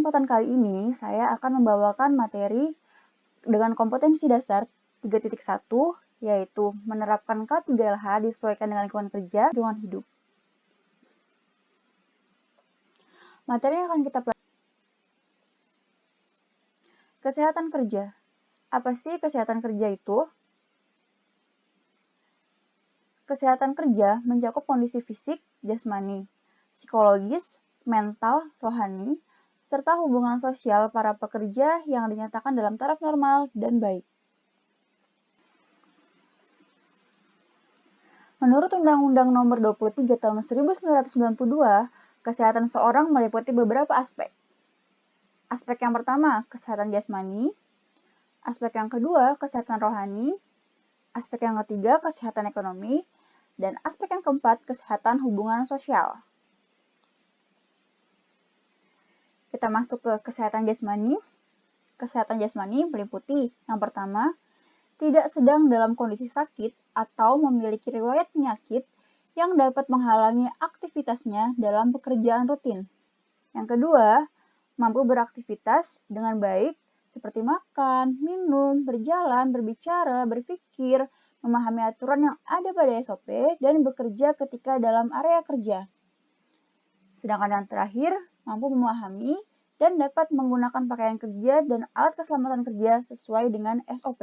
Kesempatan kali ini saya akan membawakan materi dengan kompetensi dasar 3.1, yaitu menerapkan K3LH disesuaikan dengan lingkungan kerja, lingkungan hidup. Materi yang akan kita pelajari. Kesehatan kerja. Apa sih kesehatan kerja itu? Kesehatan kerja mencakup kondisi fisik, jasmani, psikologis, mental, rohani, serta hubungan sosial para pekerja yang dinyatakan dalam taraf normal dan baik. Menurut Undang-Undang Nomor 23 Tahun 1992, kesehatan seorang meliputi beberapa aspek. Aspek yang pertama, kesehatan jasmani. Aspek yang kedua, kesehatan rohani. Aspek yang ketiga, kesehatan ekonomi. Dan aspek yang keempat, kesehatan hubungan sosial. Kita masuk ke kesehatan jasmani. Kesehatan jasmani meliputi yang pertama, tidak sedang dalam kondisi sakit atau memiliki riwayat penyakit yang dapat menghalangi aktivitasnya dalam pekerjaan rutin. Yang kedua, mampu beraktivitas dengan baik seperti makan, minum, berjalan, berbicara, berpikir, memahami aturan yang ada pada SOP, dan bekerja ketika dalam area kerja. Sedangkan yang terakhir, mampu memahami dan dapat menggunakan pakaian kerja dan alat keselamatan kerja sesuai dengan SOP.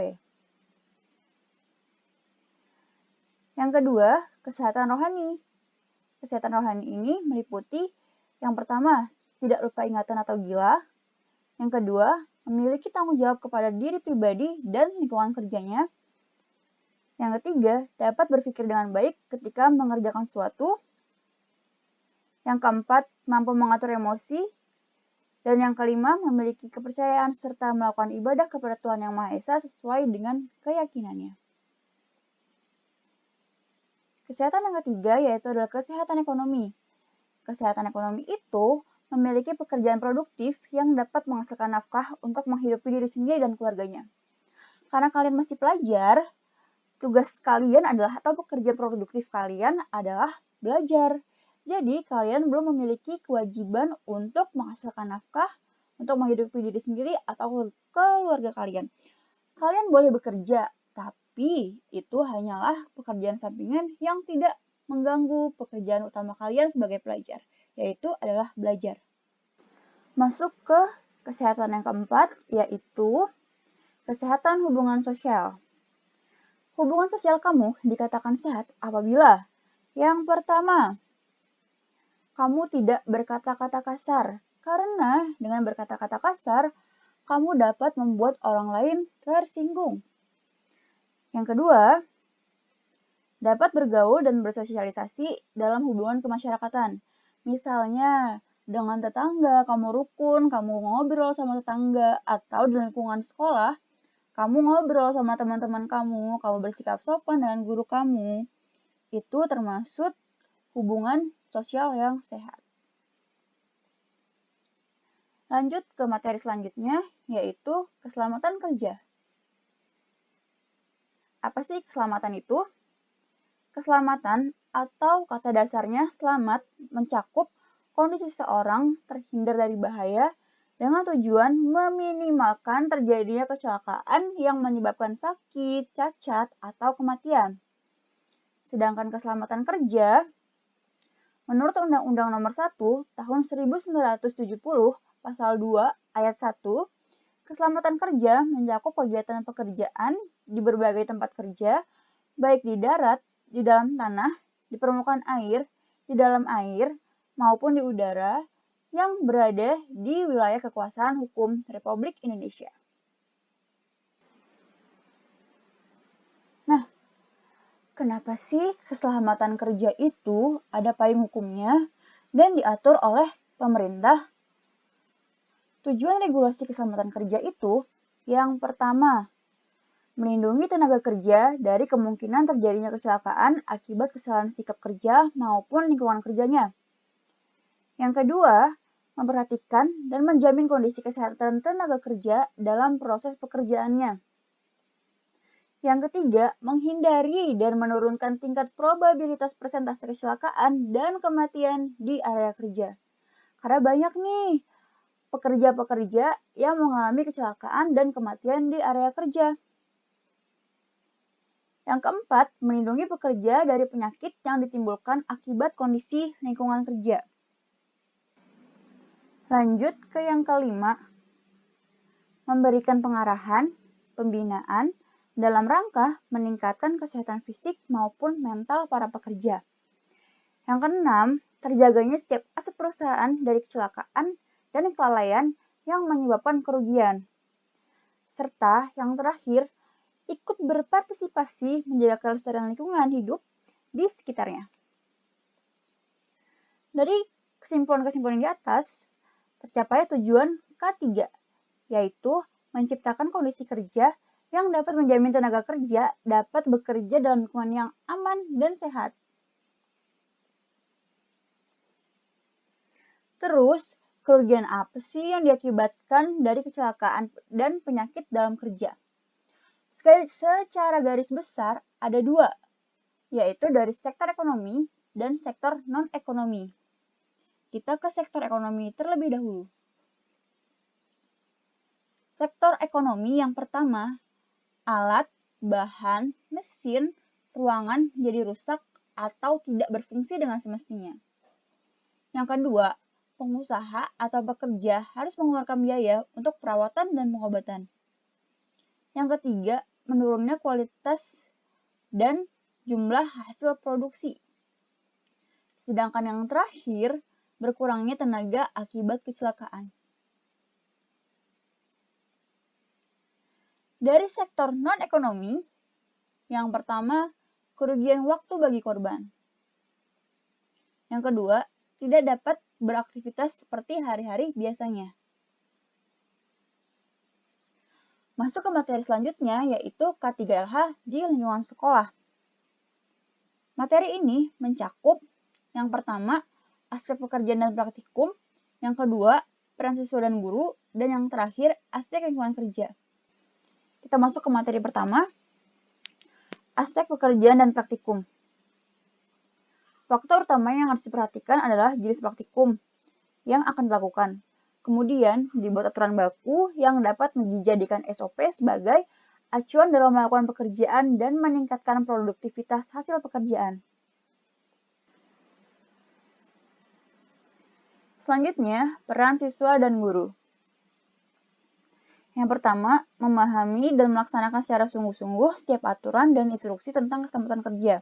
Yang kedua, kesehatan rohani. Kesehatan rohani ini meliputi yang pertama, tidak lupa ingatan atau gila. Yang kedua, memiliki tanggung jawab kepada diri pribadi dan lingkungan kerjanya. Yang ketiga, dapat berpikir dengan baik ketika mengerjakan sesuatu. Yang keempat, mampu mengatur emosi. Dan yang kelima, memiliki kepercayaan serta melakukan ibadah kepada Tuhan Yang Maha Esa sesuai dengan keyakinannya. Kesehatan yang ketiga yaitu adalah kesehatan ekonomi. Kesehatan ekonomi itu memiliki pekerjaan produktif yang dapat menghasilkan nafkah untuk menghidupi diri sendiri dan keluarganya. Karena kalian masih pelajar, tugas kalian adalah atau pekerjaan produktif kalian adalah belajar. Jadi, kalian belum memiliki kewajiban untuk menghasilkan nafkah untuk menghidupi diri sendiri atau keluarga kalian. Kalian boleh bekerja, tapi itu hanyalah pekerjaan sampingan yang tidak mengganggu pekerjaan utama kalian sebagai pelajar, yaitu adalah belajar. Masuk ke kesehatan yang keempat, yaitu kesehatan hubungan sosial. Hubungan sosial kamu dikatakan sehat apabila yang pertama, kamu tidak berkata-kata kasar, karena dengan berkata-kata kasar, kamu dapat membuat orang lain tersinggung. Yang kedua, dapat bergaul dan bersosialisasi dalam hubungan kemasyarakatan. Misalnya, dengan tetangga, kamu rukun, kamu ngobrol sama tetangga, atau di lingkungan sekolah, kamu ngobrol sama teman-teman kamu bersikap sopan dengan guru kamu. Itu termasuk hubungan sosial yang sehat. Lanjut ke materi selanjutnya, yaitu keselamatan kerja. Apa sih keselamatan itu? Keselamatan atau kata dasarnya selamat mencakup kondisi seseorang terhindar dari bahaya dengan tujuan meminimalkan terjadinya kecelakaan yang menyebabkan sakit, cacat, atau kematian. Sedangkan keselamatan kerja, menurut Undang-Undang Nomor 1 Tahun 1970, Pasal 2 Ayat 1, keselamatan kerja mencakup kegiatan pekerjaan di berbagai tempat kerja, baik di darat, di dalam tanah, di permukaan air, di dalam air, maupun di udara, yang berada di wilayah kekuasaan hukum Republik Indonesia. Nah, kenapa sih keselamatan kerja itu ada payung hukumnya dan diatur oleh pemerintah? Tujuan regulasi keselamatan kerja itu, yang pertama, melindungi tenaga kerja dari kemungkinan terjadinya kecelakaan akibat kesalahan sikap kerja maupun lingkungan kerjanya. Yang kedua, memperhatikan dan menjamin kondisi kesehatan tenaga kerja dalam proses pekerjaannya. Yang ketiga, menghindari dan menurunkan tingkat probabilitas persentase kecelakaan dan kematian di area kerja. Karena banyak nih pekerja-pekerja yang mengalami kecelakaan dan kematian di area kerja. Yang keempat, melindungi pekerja dari penyakit yang ditimbulkan akibat kondisi lingkungan kerja. Lanjut ke yang kelima, memberikan pengarahan, pembinaan, dalam rangka meningkatkan kesehatan fisik maupun mental para pekerja. Yang keenam, terjaganya setiap aset perusahaan dari kecelakaan dan kelalaian yang menyebabkan kerugian. Serta yang terakhir, ikut berpartisipasi menjaga kelestarian lingkungan hidup di sekitarnya. Dari kesimpulan-kesimpulan di atas, tercapai tujuan K3, yaitu menciptakan kondisi kerja yang dapat menjamin tenaga kerja dapat bekerja dalam lingkungan yang aman dan sehat. Terus, kerugian apa sih yang diakibatkan dari kecelakaan dan penyakit dalam kerja? Secara garis besar ada dua, yaitu dari sektor ekonomi dan sektor non-ekonomi. Kita ke sektor ekonomi terlebih dahulu. Sektor ekonomi yang pertama, alat, bahan, mesin, ruangan jadi rusak atau tidak berfungsi dengan semestinya. Yang kedua, pengusaha atau pekerja harus mengeluarkan biaya untuk perawatan dan pengobatan. Yang ketiga, menurunnya kualitas dan jumlah hasil produksi. Sedangkan yang terakhir, berkurangnya tenaga akibat kecelakaan. Dari sektor non-ekonomi, yang pertama, kerugian waktu bagi korban. Yang kedua, tidak dapat beraktivitas seperti hari-hari biasanya. Masuk ke materi selanjutnya, yaitu K3LH di lingkungan sekolah. Materi ini mencakup yang pertama, aspek pekerjaan dan praktikum, yang kedua, peran siswa dan guru, dan yang terakhir, aspek lingkungan kerja. Kita masuk ke materi pertama, aspek pekerjaan dan praktikum. Faktor utama yang harus diperhatikan adalah jenis praktikum yang akan dilakukan. Kemudian, dibuat aturan baku yang dapat dijadikan SOP sebagai acuan dalam melakukan pekerjaan dan meningkatkan produktivitas hasil pekerjaan. Selanjutnya, peran siswa dan guru. Yang pertama, memahami dan melaksanakan secara sungguh-sungguh setiap aturan dan instruksi tentang keselamatan kerja.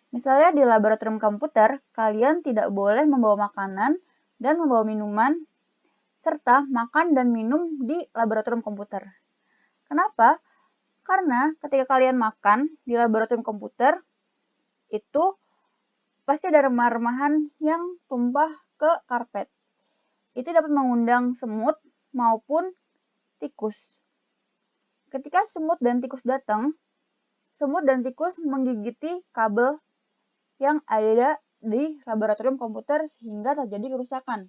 Misalnya di laboratorium komputer, kalian tidak boleh membawa makanan dan membawa minuman, serta makan dan minum di laboratorium komputer. Kenapa? Karena ketika kalian makan di laboratorium komputer, itu pasti ada remah-remahan yang tumpah ke karpet. Itu dapat mengundang semut maupun tikus. Ketika semut dan tikus datang, semut dan tikus menggigiti kabel yang ada di laboratorium komputer sehingga terjadi kerusakan.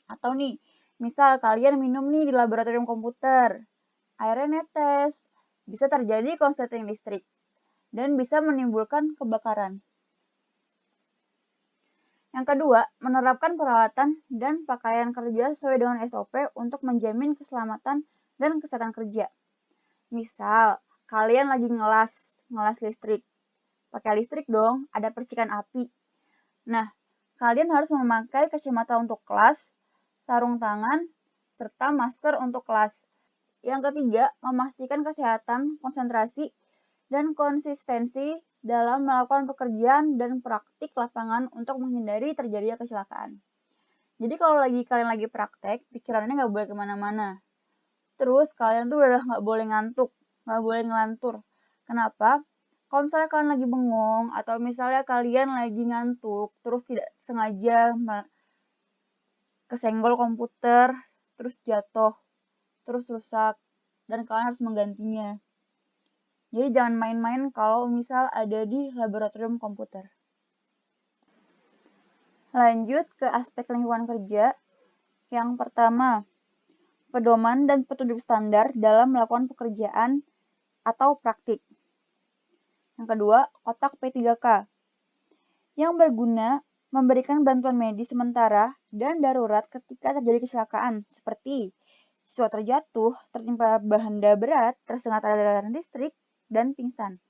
Atau nih, misal kalian minum nih di laboratorium komputer, airnya netes, bisa terjadi konsleting listrik, dan bisa menimbulkan kebakaran. Yang kedua, menerapkan peralatan dan pakaian kerja sesuai dengan SOP untuk menjamin keselamatan dan kesehatan kerja. Misal, kalian lagi ngelas listrik. Pakai listrik dong, ada percikan api. Nah, kalian harus memakai kacamata untuk kelas, sarung tangan, serta masker untuk kelas. Yang ketiga, memastikan kesehatan, konsentrasi, dan konsistensi dalam melakukan pekerjaan dan praktik lapangan untuk menghindari terjadinya kecelakaan. Jadi kalau kalian lagi praktek, pikirannya nggak boleh kemana-mana. Terus kalian tuh udah nggak boleh ngantuk, nggak boleh ngelantur. Kenapa? Kalau misalnya kalian lagi bengong, atau misalnya kalian lagi ngantuk, terus tidak sengaja kesenggol komputer, terus jatuh, terus rusak, dan kalian harus menggantinya. Jadi jangan main-main kalau misal ada di laboratorium komputer. Lanjut ke aspek lingkungan kerja. Yang pertama, pedoman dan petunjuk standar dalam melakukan pekerjaan atau praktik. Yang kedua, kotak P3K yang berguna memberikan bantuan medis sementara dan darurat ketika terjadi kecelakaan, seperti siswa terjatuh, tertimpa benda berat, tersengat aliran listrik, dan pingsan.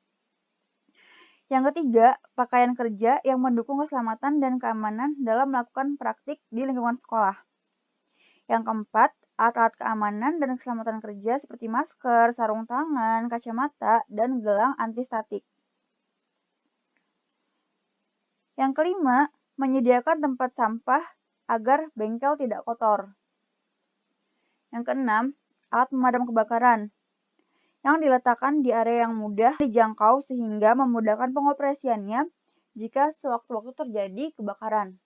Yang ketiga, pakaian kerja yang mendukung keselamatan dan keamanan dalam melakukan praktik di lingkungan sekolah. Yang keempat, alat-alat keamanan dan keselamatan kerja seperti masker, sarung tangan, kacamata, dan gelang antistatik. Yang kelima, menyediakan tempat sampah agar bengkel tidak kotor. Yang keenam, alat pemadam kebakaran yang diletakkan di area yang mudah dijangkau sehingga memudahkan pengoperasiannya jika sewaktu-waktu terjadi kebakaran.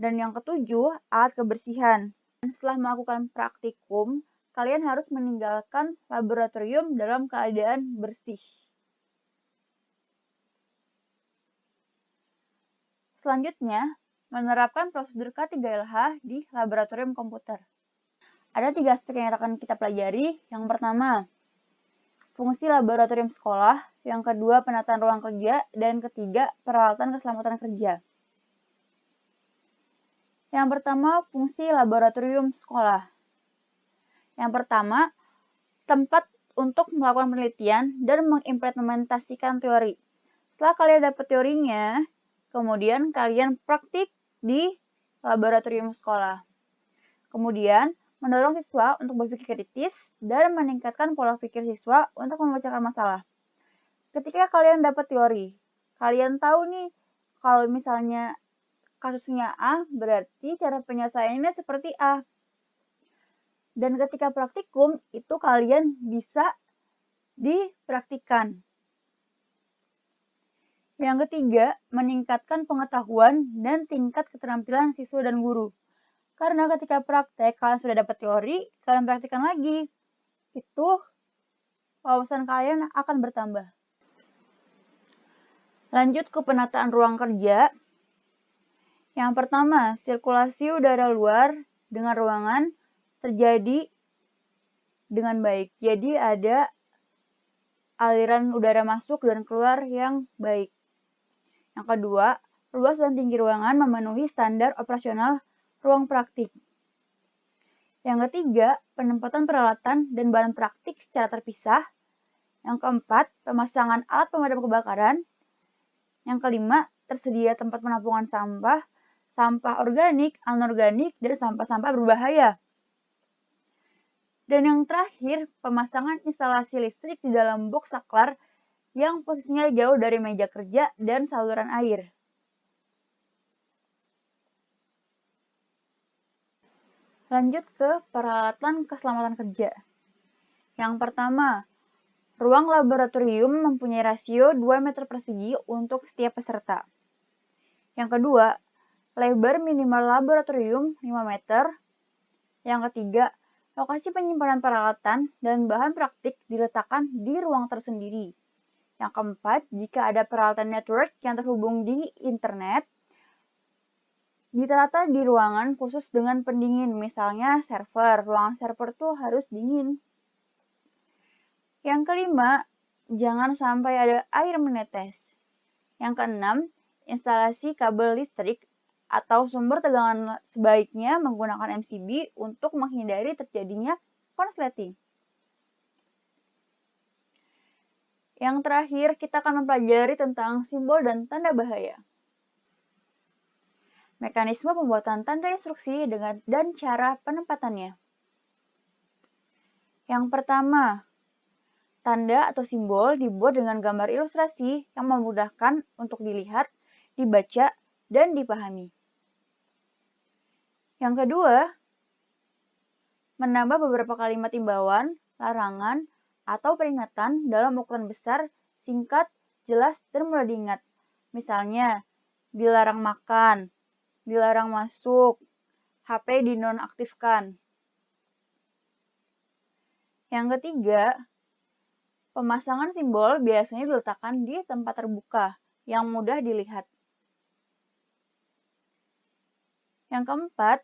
Dan yang ketujuh, alat kebersihan. Setelah melakukan praktikum, kalian harus meninggalkan laboratorium dalam keadaan bersih. Selanjutnya, menerapkan prosedur K3LH di laboratorium komputer. Ada 3 aspek yang akan kita pelajari. Yang pertama, fungsi laboratorium sekolah. Yang kedua, penataan ruang kerja. Dan ketiga, peralatan keselamatan kerja. Yang pertama, fungsi laboratorium sekolah. Yang pertama, tempat untuk melakukan penelitian dan mengimplementasikan teori. Setelah kalian dapat teorinya, kemudian kalian praktik di laboratorium sekolah. Kemudian, mendorong siswa untuk berpikir kritis dan meningkatkan pola pikir siswa untuk memecahkan masalah. Ketika kalian dapat teori, kalian tahu nih, kalau misalnya kasusnya A, berarti cara penyelesaiannya seperti A. Dan ketika praktikum, itu kalian bisa dipraktikkan. Yang ketiga, meningkatkan pengetahuan dan tingkat keterampilan siswa dan guru. Karena ketika praktek, kalian sudah dapat teori, kalian praktikkan lagi. Itu wawasan kalian akan bertambah. Lanjut ke penataan ruang kerja. Yang pertama, sirkulasi udara luar dengan ruangan terjadi dengan baik. Jadi ada aliran udara masuk dan keluar yang baik. Yang kedua, luas dan tinggi ruangan memenuhi standar operasional ruang praktik. Yang ketiga, penempatan peralatan dan bahan praktik secara terpisah. Yang keempat, pemasangan alat pemadam kebakaran. Yang kelima, tersedia tempat penampungan sampah, sampah organik, anorganik, dan sampah-sampah berbahaya. Dan yang terakhir, pemasangan instalasi listrik di dalam box saklar yang posisinya jauh dari meja kerja dan saluran air. Lanjut ke peralatan keselamatan kerja. Yang pertama, ruang laboratorium mempunyai rasio 2 meter persegi untuk setiap peserta. Yang kedua, lebar minimal laboratorium 5 meter. Yang ketiga, lokasi penyimpanan peralatan dan bahan praktik diletakkan di ruang tersendiri. Yang keempat, jika ada peralatan network yang terhubung di internet, ditata di ruangan khusus dengan pendingin, misalnya server. Ruangan server tuh harus dingin. Yang kelima, jangan sampai ada air menetes. Yang keenam, instalasi kabel listrik atau sumber tegangan sebaiknya menggunakan MCB untuk menghindari terjadinya konsleting. Yang terakhir, kita akan mempelajari tentang simbol dan tanda bahaya. Mekanisme pembuatan tanda instruksi dan cara penempatannya. Yang pertama, tanda atau simbol dibuat dengan gambar ilustrasi yang memudahkan untuk dilihat, dibaca, dan dipahami. Yang kedua, menambah beberapa kalimat imbauan, larangan, atau peringatan dalam ukuran besar, singkat, jelas, dan mudah diingat. Misalnya, dilarang makan, dilarang masuk, HP dinonaktifkan. Yang ketiga, pemasangan simbol biasanya diletakkan di tempat terbuka yang mudah dilihat. Yang keempat,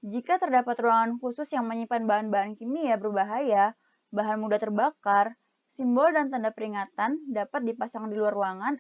jika terdapat ruangan khusus yang menyimpan bahan-bahan kimia berbahaya, bahan mudah terbakar, Simbol dan tanda peringatan dapat dipasang di luar ruangan